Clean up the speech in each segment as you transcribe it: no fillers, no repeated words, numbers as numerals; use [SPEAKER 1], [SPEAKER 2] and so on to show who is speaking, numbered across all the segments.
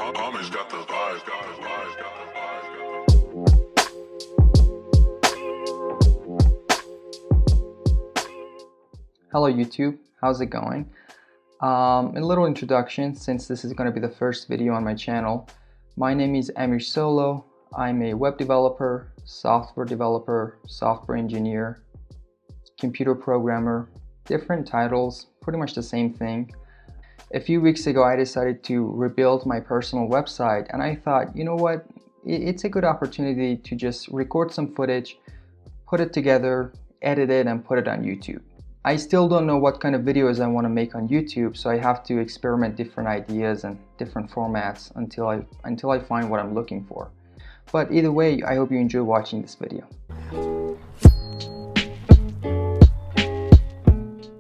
[SPEAKER 1] Homage got the vibes, got the vibes, got the vibes, got the vibes.
[SPEAKER 2] Hello YouTube, how's it going? A little introduction, since this is going to be the first video on my channel. My name is Amir Solo. I'm a web developer, software engineer, computer programmer, different titles, pretty much the same thing. A few weeks ago I decided to rebuild my personal website, and I thought, you know what, it's a good opportunity to just record some footage, put it together, edit it, and put it on YouTube. I still don't know what kind of videos I want to make on YouTube, so I have to experiment different ideas and different formats until I find what I'm looking for. But either way, I hope you enjoy watching this video.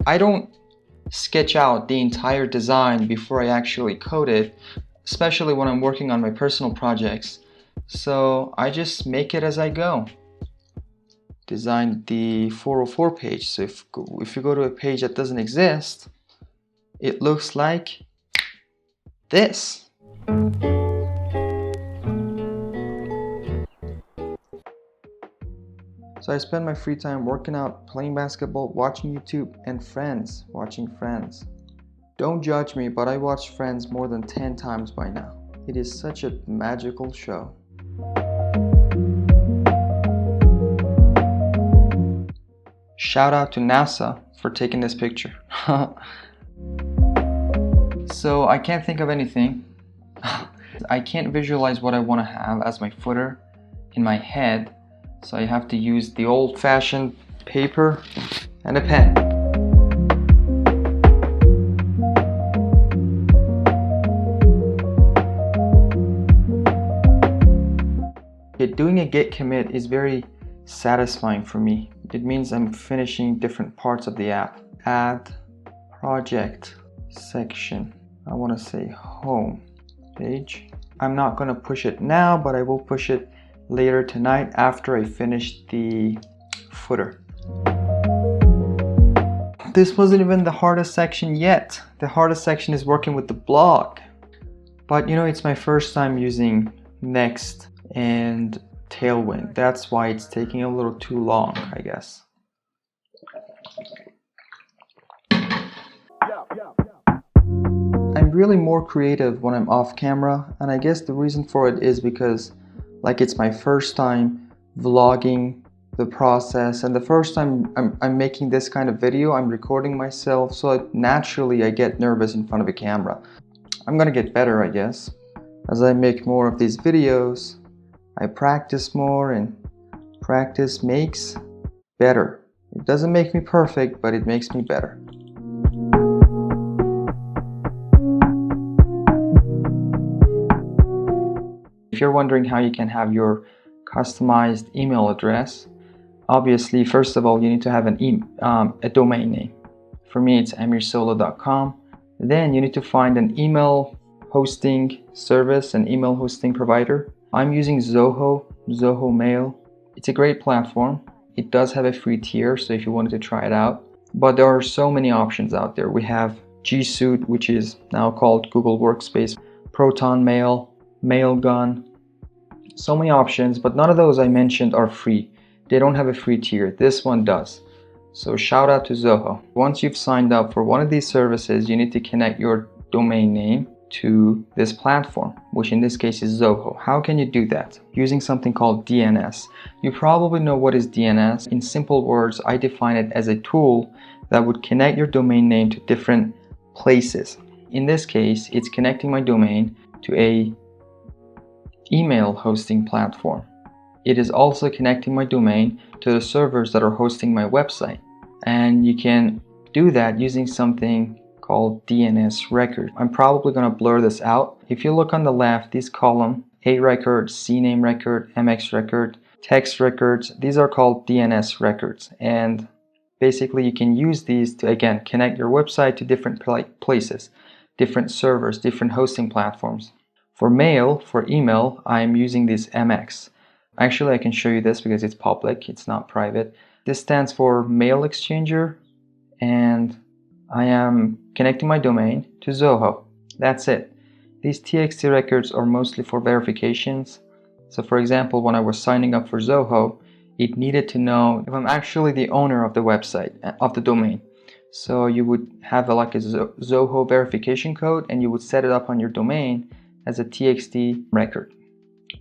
[SPEAKER 2] I don't sketch out the entire design before I actually code it, especially when I'm working on my personal projects. So I just make it as I go. Designed the 404 page, so if you go to a page that doesn't exist, it looks like this. So I spend my free time working out, playing basketball, watching YouTube, and watching Friends. Don't judge me, but I watched Friends more than 10 times by now. It is such a magical show. Shout out to NASA for taking this picture. So I can't think of anything. I can't visualize what I want to have as my footer in my head, so I have to use the old-fashioned paper and a pen. Doing a git commit is very satisfying for me. It means I'm finishing different parts of the app. Add project section. I want to say home page. I'm not going to push it now, but I will push it later tonight after I finish the footer. This wasn't even the hardest section yet. The hardest section is working with the blog. But you know, it's my first time using Next and Tailwind. That's why it's taking a little too long, I guess. I'm really more creative when I'm off camera, and I guess the reason for it is because it's my first time vlogging the process, and the first time I'm making this kind of video, I'm recording myself, so naturally I get nervous in front of a camera. I'm gonna get better, I guess. As I make more of these videos, I practice more, and practice makes better. It doesn't make me perfect, but it makes me better. If you're wondering how you can have your customized email address, obviously, first of all, you need to have a domain name. For me, it's amirsolo.com. Then you need to find an email hosting service, an email hosting provider. I'm using Zoho Mail. It's a great platform. It does have a free tier, so if you wanted to try it out. But there are so many options out there. We have G Suite, which is now called Google Workspace, Proton Mail, Mailgun. So many options, but none of those I mentioned are free. They don't have a free tier. This one does. So shout out to Zoho. Once you've signed up for one of these services, you need to connect your domain name to this platform, which in this case is Zoho. How can you do that? Using something called DNS. You probably know what is DNS. In simple words, I define it as a tool that would connect your domain name to different places. In this case, it's connecting my domain to a email hosting platform. It is also connecting my domain to the servers that are hosting my website. And you can do that using something called DNS record. I'm probably going to blur this out. If you look on the left, this column, A record, CNAME record, MX record, text records, these are called DNS records. And basically you can use these to, again, connect your website to different places, different servers, different hosting platforms. For mail, for email, I'm using this MX. Actually, I can show you this because it's public, it's not private. This stands for Mail Exchanger, and I am connecting my domain to Zoho. That's it. These TXT records are mostly for verifications. So for example, when I was signing up for Zoho, it needed to know if I'm actually the owner of the website, of the domain. So you would have like a Zoho verification code, and you would set it up on your domain as a TXT record.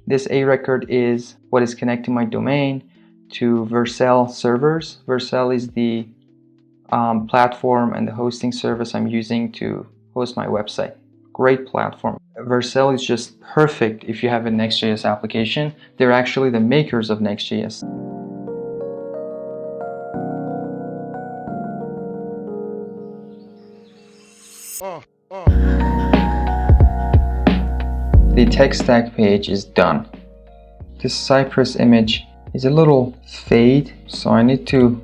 [SPEAKER 2] This A record is what is connecting my domain to Vercel servers. Vercel is the platform and the hosting service I'm using to host my website. Great platform. Vercel is just perfect if you have a Next.js application. They're actually the makers of Next.js. The tech stack page is done. This Cypress image is a little fade, so I need to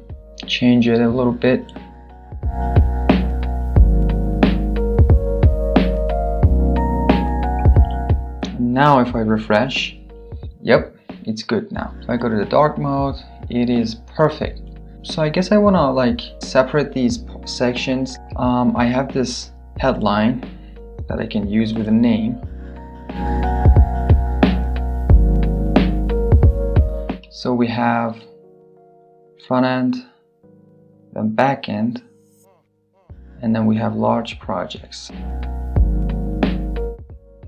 [SPEAKER 2] change it a little bit. Now if I refresh, yep, it's good now. If I go to the dark mode, it is perfect. So I guess I want to like separate these sections. I have this headline that I can use with a name. So we have front end, then back end, and then we have large projects.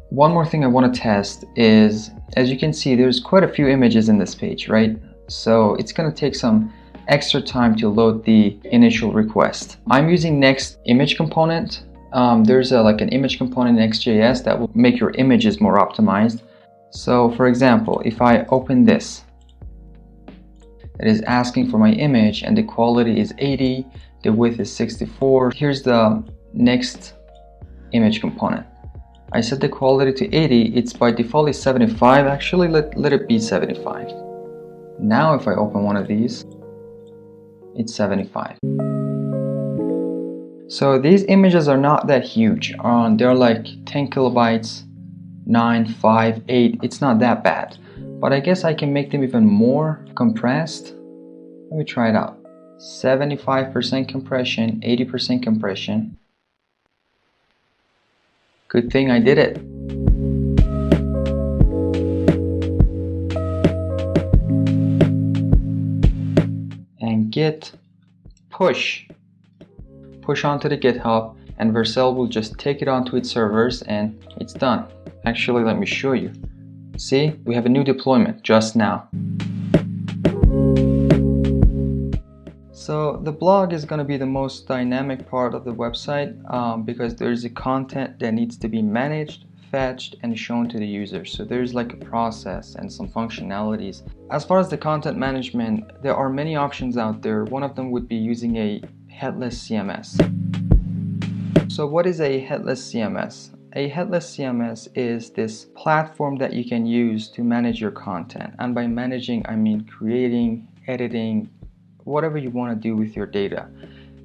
[SPEAKER 2] One more thing I want to test is, as you can see, there's quite a few images in this page, right? So it's going to take some extra time to load the initial request. I'm using Next image component. There's like an image component in Next.js that will make your images more optimized. So for example, if I open this, it is asking for my image and the quality is 80, the width is 64. Here's the Next image component. I set the quality to 80, it's by default is 75, actually let it be 75. Now if I open one of these, it's 75. So these images are not that huge, they're like 10 kilobytes, 9, 5, 8, it's not that bad. But I guess I can make them even more compressed. Let me try it out. 75% compression, 80% compression. Good thing I did it. And git push. Push onto the GitHub, and Vercel will just take it onto its servers and it's done. Actually, let me show you. See, we have a new deployment just now. So the blog is going to be the most dynamic part of the website because there's a content that needs to be managed, fetched, and shown to the user. So there's like a process and some functionalities. As far as the content management, there are many options out there. One of them would be using a headless CMS. So what is a headless CMS? A headless CMS is this platform that you can use to manage your content. And by managing, I mean creating, editing, whatever you want to do with your data.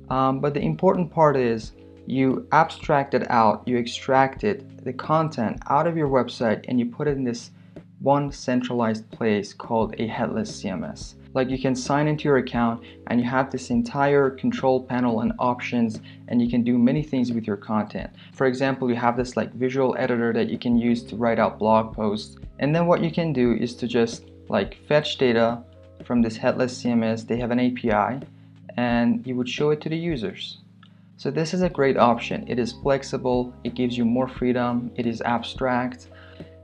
[SPEAKER 2] But the important part is you abstract it out, you extracted the content out of your website and you put it in this one centralized place called a headless CMS. Like you can sign into your account and you have this entire control panel and options, and you can do many things with your content. For example, you have this like visual editor that you can use to write out blog posts. And then what you can do is to just like fetch data from this headless CMS. They have an API and you would show it to the users. So this is a great option. It is flexible, it gives you more freedom, it is abstract.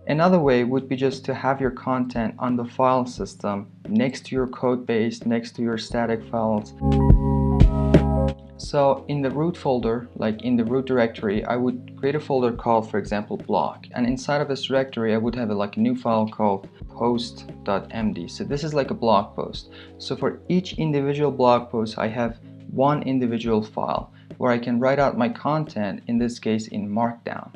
[SPEAKER 2] Another way would be just to have your content on the file system next to your code base, next to your static files. So in the root folder, like in the root directory, I would create a folder called, for example, blog. And inside of this directory, I would have like a new file called post.md. So this is like a blog post. So for each individual blog post, I have one individual file where I can write out my content, in this case in Markdown.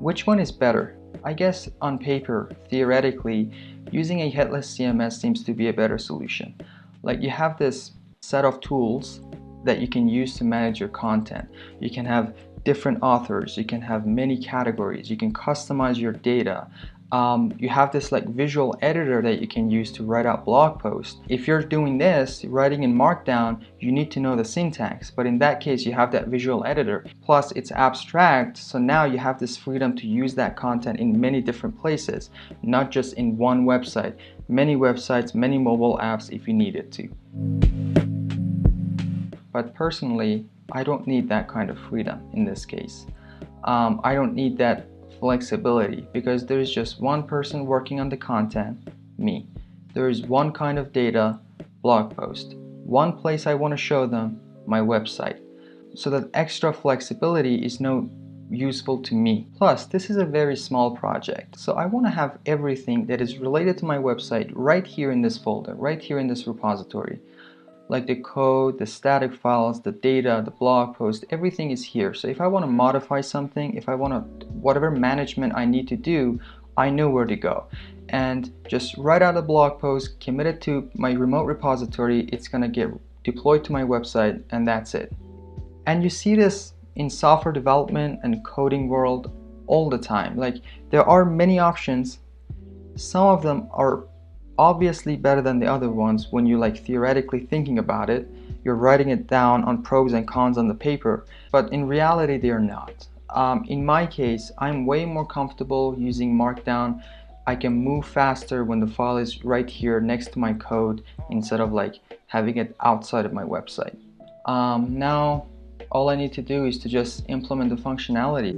[SPEAKER 2] Which one is better? I guess on paper, theoretically, using a headless CMS seems to be a better solution. Like you have this set of tools that you can use to manage your content. You can have different authors, you can have many categories, you can customize your data. You have this like visual editor that you can use to write out blog posts. If you're doing this, writing in Markdown, you need to know the syntax, but in that case you have that visual editor. Plus it's abstract, so now you have this freedom to use that content in many different places, not just in one website, many websites, many mobile apps if you needed to. But personally, I don't need that kind of freedom in this case. I don't need that flexibility because there's just one person working on the content, me. There is one kind of data, blog post. One place I want to show them, my website. So that extra flexibility is no useful to me. Plus, this is a very small project, so I want to have everything that is related to my website right here in this folder, right here in this repository. Like the code, the static files, the data, the blog post, everything is here. So if I want to modify something, if I want to, whatever management I need to do, I know where to go. And just write out a blog post, commit it to my remote repository, it's going to get deployed to my website, and that's it. And you see this in software development and coding world all the time. Like there are many options. Some of them are obviously better than the other ones when you're like theoretically thinking about it. You're writing it down on pros and cons on the paper, but in reality they are not. In my case, I'm way more comfortable using Markdown. I can move faster when the file is right here next to my code instead of like having it outside of my website. Now all I need to do is to just implement the functionality.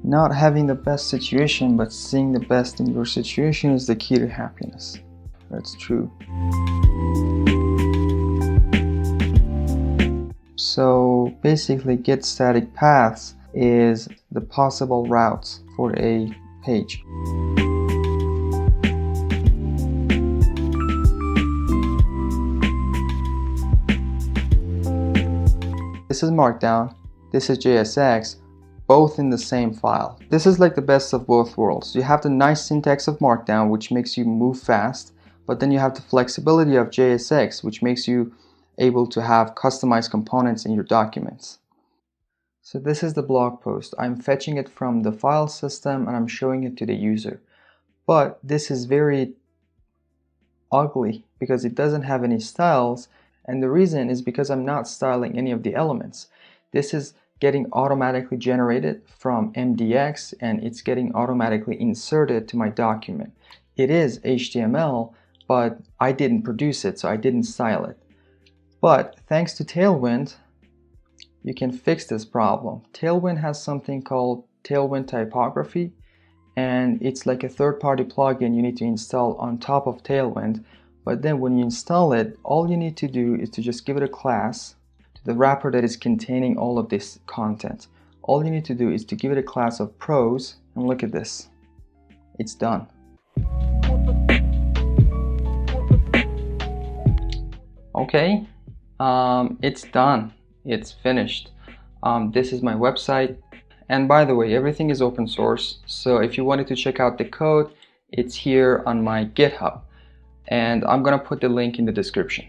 [SPEAKER 2] Not having the best situation, but seeing the best in your situation is the key to happiness. That's true. So basically, get static paths is the possible routes for a page. This is Markdown, this is JSX, both in the same file. This is like the best of both worlds. You have the nice syntax of Markdown, which makes you move fast, but then you have the flexibility of JSX, which makes you able to have customized components in your documents. So this is the blog post. I'm fetching it from the file system and I'm showing it to the user. But this is very ugly because it doesn't have any styles, and the reason is because I'm not styling any of the elements. This is getting automatically generated from MDX and it's getting automatically inserted to my document. It is HTML, but I didn't produce it, so I didn't style it. But thanks to Tailwind, you can fix this problem. Tailwind has something called Tailwind Typography, and it's like a third-party plugin you need to install on top of Tailwind. But then when you install it, all you need to do is to just give it a class, the wrapper that is containing all of this content. All you need to do is to give it a class of pros, and look at this. It's done. Okay, it's done. It's finished. This is my website. And by the way, everything is open source. So if you wanted to check out the code, it's here on my GitHub. And I'm gonna put the link in the description.